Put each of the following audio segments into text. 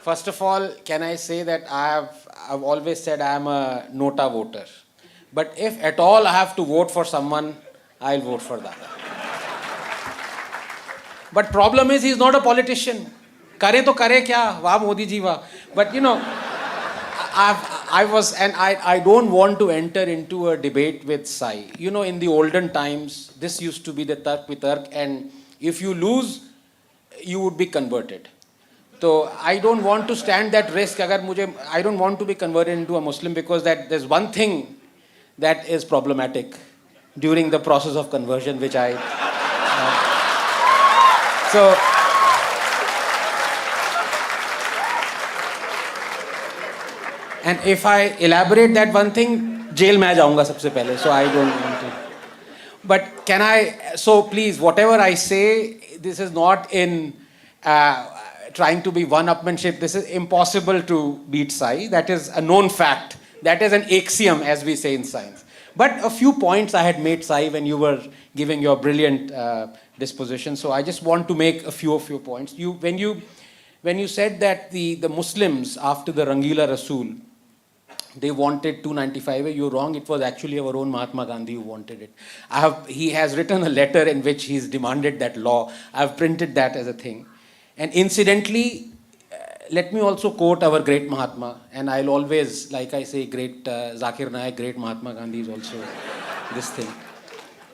First of all, can I say that I've always said I am a Nota voter. But if at all I have to vote for someone, I'll vote for Dada. But problem is he's not a politician. Kare to kare kya? Wah Modi ji wah. But I don't want to enter into a debate with Sai. In the olden times, this used to be the Tark Vitark, and if you lose, you would be converted. So I don't want to stand that risk. I don't want to be converted into a Muslim, because there's one thing that is problematic during the process of conversion, which so and if I elaborate that one thing, jail mein jaunga sabse pehle, so I don't want to. But so please, whatever I say, this is not in trying to be one-upmanship. This is impossible to beat Sai. That is a known fact. That is an axiom, as we say in science. But a few points I had made, Sai, when you were giving your brilliant disposition. So I just want to make a few points. When you said that the Muslims, after the Rangila Rasool, they wanted 295, you're wrong. It was actually our own Mahatma Gandhi who wanted it. He has written a letter in which he's demanded that law. I've printed that as a thing. And incidentally, let me also quote our great Mahatma, and I'll always, like I say, great Zakir Naik, great Mahatma Gandhi is also this thing.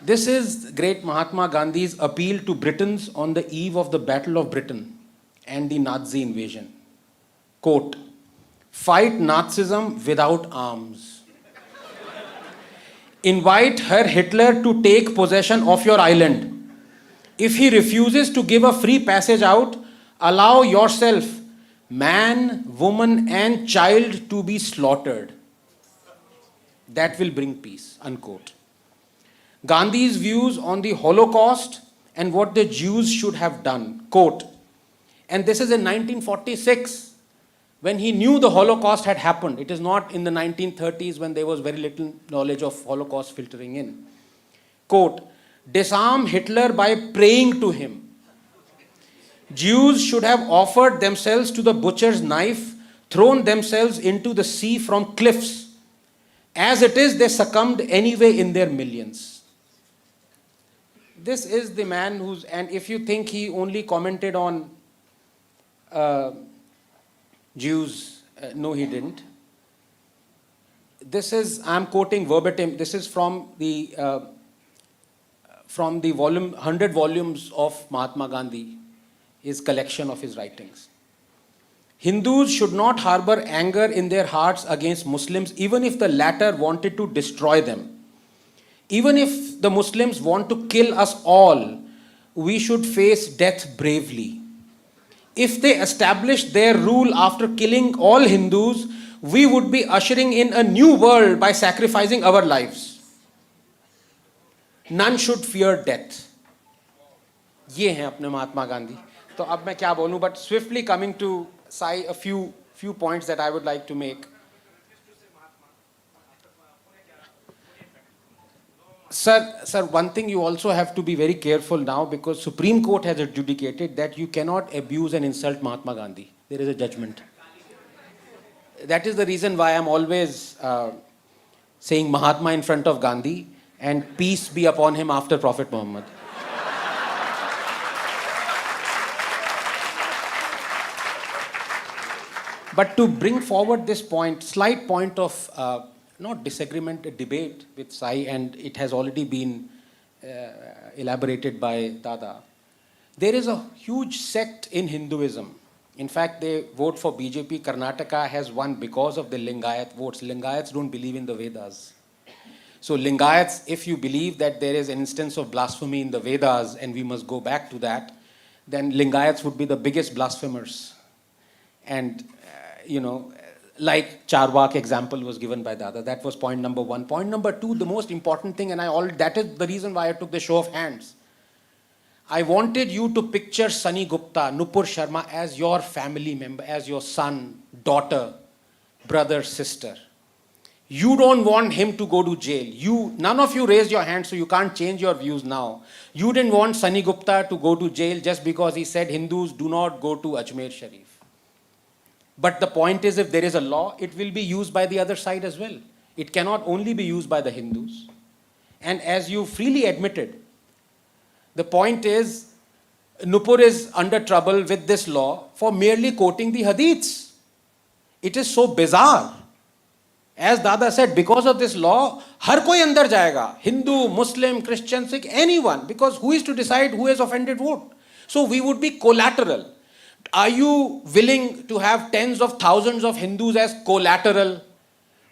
This is great Mahatma Gandhi's appeal to Britons on the eve of the Battle of Britain and the Nazi invasion. Quote, "Fight Nazism without arms. Invite Herr Hitler to take possession of your island. If he refuses to give a free passage out, allow yourself, man, woman, and child to be slaughtered. That will bring peace." Unquote. Gandhi's views on the Holocaust and what the Jews should have done. Quote, and this is in 1946, when he knew the Holocaust had happened. It is not in the 1930s when there was very little knowledge of Holocaust filtering in. Quote, "Disarm Hitler by praying to him. Jews should have offered themselves to the butcher's knife, thrown themselves into the sea from cliffs. As it is, they succumbed anyway in their millions." This is the man and if you think he only commented on Jews, no, he didn't. I'm quoting verbatim, this is from the volume, 100 volumes of Mahatma Gandhi, his collection of his writings. "Hindus should not harbor anger in their hearts against Muslims, even if the latter wanted to destroy them. Even if the Muslims want to kill us all, we should face death bravely. If they established their rule after killing all Hindus, we would be ushering in a new world by sacrificing our lives. None should fear death." ये हैं अपने महात्मा गांधी. तो अब मैं क्या बोलूं, but swiftly coming to Sai, a few points that I would like to make. Sir, one thing you also have to be very careful now, because Supreme Court has adjudicated that you cannot abuse and insult Mahatma Gandhi. There is a judgment. That is the reason why I'm always saying Mahatma in front of Gandhi and peace be upon him after Prophet Muhammad. But to bring forward this point, slight point of not disagreement, a debate with Sai, and it has already been elaborated by Dada. There is a huge sect in Hinduism. In fact, they vote for BJP. Karnataka has won because of the Lingayat votes. Lingayats don't believe in the Vedas. So Lingayats, if you believe that there is an instance of blasphemy in the Vedas and we must go back to that, then Lingayats would be the biggest blasphemers. And, like Charwak example was given by Dada. That was point number one. Point number two, the most important thing, and that is the reason why I took the show of hands. I wanted you to picture Sunny Gupta, Nupur Sharma as your family member, as your son, daughter, brother, sister. You don't want him to go to jail. None of you raised your hand, so you can't change your views now. You didn't want Sunny Gupta to go to jail just because he said Hindus do not go to Ajmer Sharif. But the point is, if there is a law, it will be used by the other side as well. It cannot only be used by the Hindus. And as you freely admitted, the point is, Nupur is under trouble with this law for merely quoting the hadiths. It is so bizarre. As Dada said, because of this law, har koi andar jayega. Hindu, Muslim, Christian, Sikh, anyone. Because who is to decide who has offended what? So we would be collateral. Are you willing to have tens of thousands of Hindus as collateral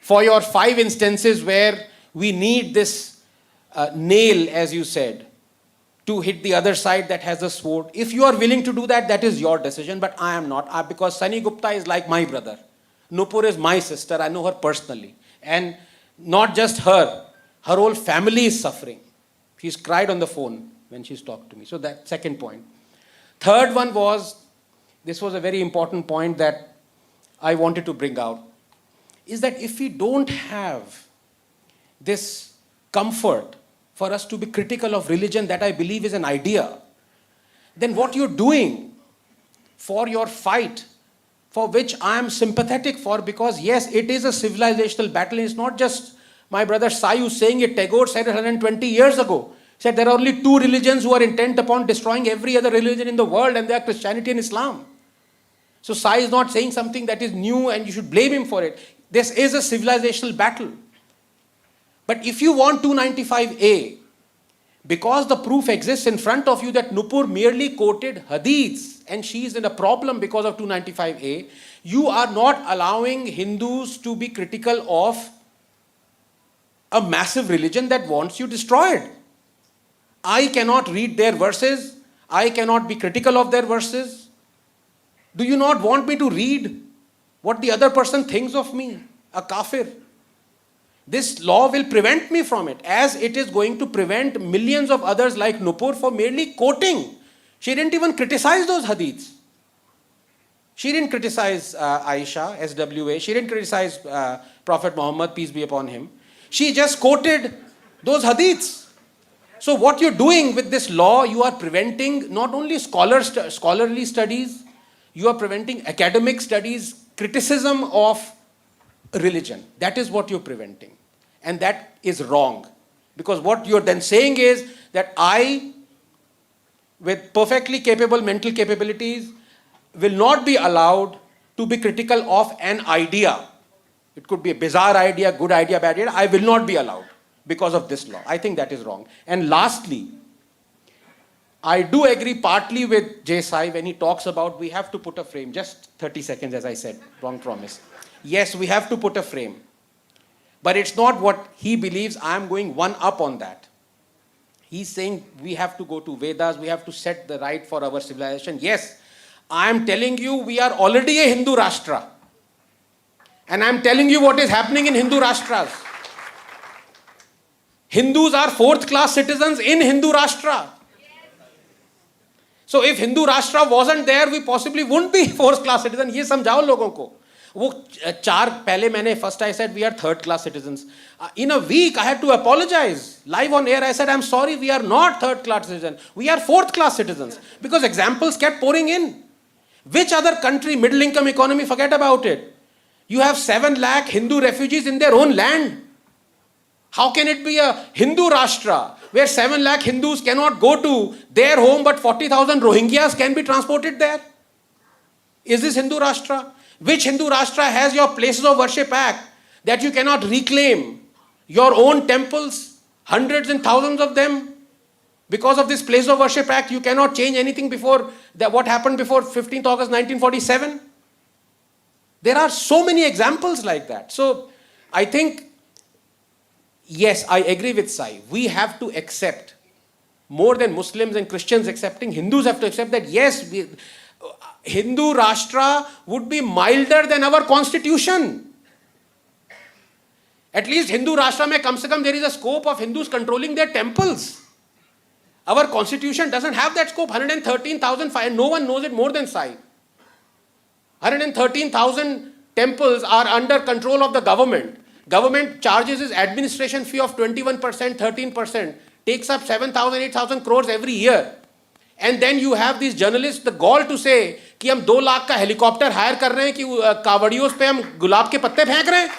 for your 5 instances where we need this nail, as you said, to hit the other side that has a sword? If you are willing to do that, that is your decision, but I am not. Because Sunny Gupta is like my brother. Nupur is my sister. I know her personally. And not just her whole family is suffering. She's cried on the phone when she's talked to me. So that second point. Third one was, this was a very important point that I wanted to bring out, is that if we don't have this comfort for us to be critical of religion, that I believe is an idea, then what you're doing for your fight, for which I am sympathetic for, because yes, it is a civilizational battle. It's not just my brother Sai who's saying it. Tagore said it 120 years ago. He said there are only 2 religions who are intent upon destroying every other religion in the world, and they are Christianity and Islam. So Sai is not saying something that is new and you should blame him for it. This is a civilizational battle. But if you want 295A, because the proof exists in front of you that Nupur merely quoted hadiths and she is in a problem because of 295A, you are not allowing Hindus to be critical of a massive religion that wants you destroyed. I cannot read their verses. I cannot be critical of their verses. Do you not want me to read what the other person thinks of me, a kafir? This law will prevent me from it, as it is going to prevent millions of others like Nupur for merely quoting. She didn't even criticize those hadiths. She didn't criticize Aisha, SWA. She didn't criticize Prophet Muhammad, peace be upon him. She just quoted those hadiths. So what you're doing with this law, you are preventing not only scholarly studies, you are preventing academic studies, criticism of religion. That is what you're preventing. And that is wrong. Because what you're then saying is that I, with perfectly capable mental capabilities, will not be allowed to be critical of an idea. It could be a bizarre idea, good idea, bad idea. I will not be allowed because of this law. I think that is wrong. And lastly, I do agree partly with Sai when he talks about we have to put a frame. Just 30 seconds, as I said, wrong promise. Yes, we have to put a frame. But it's not what he believes. I am going one up on that. He's saying we have to go to Vedas, we have to set the right for our civilization. Yes, I am telling you we are already a Hindu Rashtra. And I am telling you what is happening in Hindu Rashtras. Hindus are 4th class citizens in Hindu Rashtra. So if Hindu Rashtra wasn't there, we possibly wouldn't be 4th class citizens. ये समझाओ लोगों को. वो 4 पहले मैंने first I said we are 3rd class citizens. In a week I had to apologize. Live on air I said I'm sorry, we are not 3rd class citizens. We are 4th class citizens. Because examples kept pouring in. Which other country, middle income economy, forget about it. You have 7 lakh Hindu refugees in their own land. How can it be a Hindu Rashtra where 7 lakh Hindus cannot go to their home but 40,000 Rohingyas can be transported there? Is this Hindu Rashtra? Which Hindu Rashtra has your places of worship act that you cannot reclaim your own temples, hundreds and thousands of them? Because of this place of worship act, you cannot change anything before that. What happened before 15th August 1947? There are so many examples like that. So I think, yes, I agree with Sai. We have to accept, more than Muslims and Christians accepting, Hindus have to accept that, yes, Hindu Rashtra would be milder than our constitution. At least Hindu Rashtra mein kam se kam there is a scope of Hindus controlling their temples. Our constitution doesn't have that scope. 113,000, no one knows it more than Sai. 113,000 temples are under control of the government. Government charges its administration fee of 21%, 13%, takes up 7,000, 8,000 crores every year. And then you have these journalists, the gall to say, कि हम 2 लाख का helicopter higher कर रहे हैं कि कावड़ियों पे हम गुलाब के पत्ते फेंक रहे हैं?